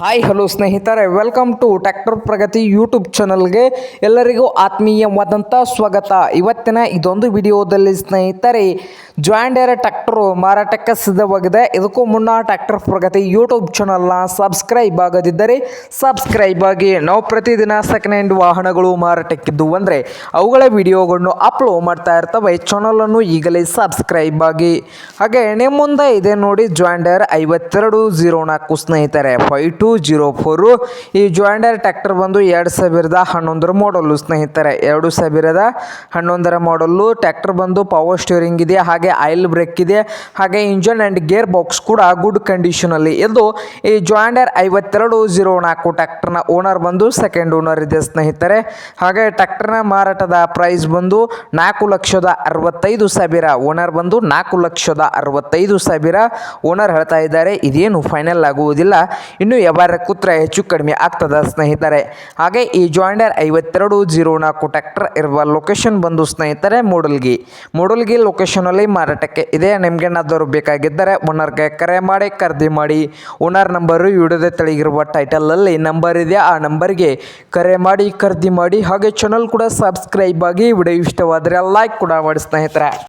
Hi hello ಸ್ನೇಹಿತರೆ, welcome to tractor Pragati YouTube ಚಾನಲ್ಗೆ ಎಲ್ಲರಿಗೂ ಆತ್ಮೀಯವಾದಂಥ ಸ್ವಾಗತ. ಇವತ್ತಿನ ಇದೊಂದು ವಿಡಿಯೋದಲ್ಲಿ ಸ್ನೇಹಿತರೆ ಜಾಂಡ್ ಡೀರೆ ಟ್ರ್ಯಾಕ್ಟರು ಮಾರಾಟಕ್ಕೆ ಸಿದ್ಧವಾಗಿದೆ. ಇದಕ್ಕೂ ಮುನ್ನ ಟ್ರ್ಯಾಕ್ಟರ್ ಪ್ರಗತಿ ಯೂಟ್ಯೂಬ್ ಚಾನಲ್ನ ಸಬ್ಸ್ಕ್ರೈಬ್ ಆಗದಿದ್ದರೆ ಸಬ್ಸ್ಕ್ರೈಬ್ ಆಗಿ. ನಾವು ಪ್ರತಿದಿನ ಸೆಕೆಂಡ್ ಹ್ಯಾಂಡ್ ವಾಹನಗಳು ಮಾರಾಟಕ್ಕಿದ್ದು ಅಂದರೆ ಅವುಗಳ ವಿಡಿಯೋಗಳನ್ನು ಅಪ್ಲೋಡ್ ಮಾಡ್ತಾ ಇರ್ತವೆ. ಚಾನಲನ್ನು ಈಗಲೇ ಸಬ್ಸ್ಕ್ರೈಬ್ ಆಗಿ. ಹಾಗೆ ನಿಮ್ಮ ಮುಂದೆ ಇದೆ ನೋಡಿ ಜಾಂಡ್ ಡೀರೆ 5204 ಸ್ನೇಹಿತರೆ 5204. ಈ ಜಾಂಡ್ ಡೀರೆ ಟ್ರ್ಯಾಕ್ಟರ್ ಬಂದು 2011 ಮಾಡಲು ಸ್ನೇಹಿತರೆ. 2011 ಮಾಡಲು ಟ್ರ್ಯಾಕ್ಟರ್ ಬಂದು ಪವರ್ ಸ್ಟೀರಿಂಗ್ ಇದೆ, ಹಾಗೆ ಆಯಿಲ್ ಬ್ರೇಕ್ ಇದೆ, ಹಾಗೆ ಇಂಜನ್ ಆ್ಯಂಡ್ ಗೇರ್ ಬಾಕ್ಸ್ ಕೂಡ ಗುಡ್ ಕಂಡೀಷನಲ್ಲಿ ಇದು. ಈ ಜಾಂಡ್ ಡೀರೆ 5204 ಟ್ರ್ಯಾಕ್ಟರ್ನ ಓನರ್ ಬಂದು ಸೆಕೆಂಡ್ ಓನರ್ ಇದೆ ಸ್ನೇಹಿತರೆ. ಹಾಗೆ ಟ್ರ್ಯಾಕ್ಟರ್ನ ಮಾರಾಟದ ಪ್ರೈಸ್ ಬಂದು 4,65,000. ಓನರ್ ಬಂದು 4,65,000 ಓನರ್ ಹೇಳ್ತಾ ಇದ್ದಾರೆ. ಇದೇನು ಫೈನಲ್ ಆಗುವುದಿಲ್ಲ, ಇನ್ನು ವ್ಯವಹಾರ ಕೂತ್ರೆ ಹೆಚ್ಚು ಕಡಿಮೆ ಆಗ್ತದ ಸ್ನೇಹಿತರೆ. ಹಾಗೆ ಈ ಜಾಂಡ್ ಡೀರೆ 5204 ಟ್ರ್ಯಾಕ್ಟರ್ ಇರುವ ಲೊಕೇಶನ್ ಬಂದು ಸ್ನೇಹಿತರೆ ಮೂಡಲ್ಗಿ ಲೊಕೇಶನಲ್ಲಿ ಮಾರಾಟಕ್ಕೆ ಇದೆ. ನಿಮ್ಗೇನಾದರೂ ಬೇಕಾಗಿದ್ದರೆ ಓನರ್ಗೆ ಕರೆ ಮಾಡಿ ಖರೀದಿ ಮಾಡಿ. ಓನರ್ ನಂಬರು ವಿಡಿಯೋದ ತೆಳಗಿರುವ ಟೈಟಲಲ್ಲಿ ನಂಬರ್ ಇದೆ, ಆ ನಂಬರ್ಗೆ ಕರೆ ಮಾಡಿ ಖರೀದಿ ಮಾಡಿ. ಹಾಗೆ ಚಾನಲ್ ಕೂಡ ಸಬ್ಸ್ಕ್ರೈಬ್ ಆಗಿ. ವಿಡಿಯೋ ಇಷ್ಟವಾದರೆ ಲೈಕ್ ಕೂಡ ಮಾಡಿ ಸ್ನೇಹಿತರೆ.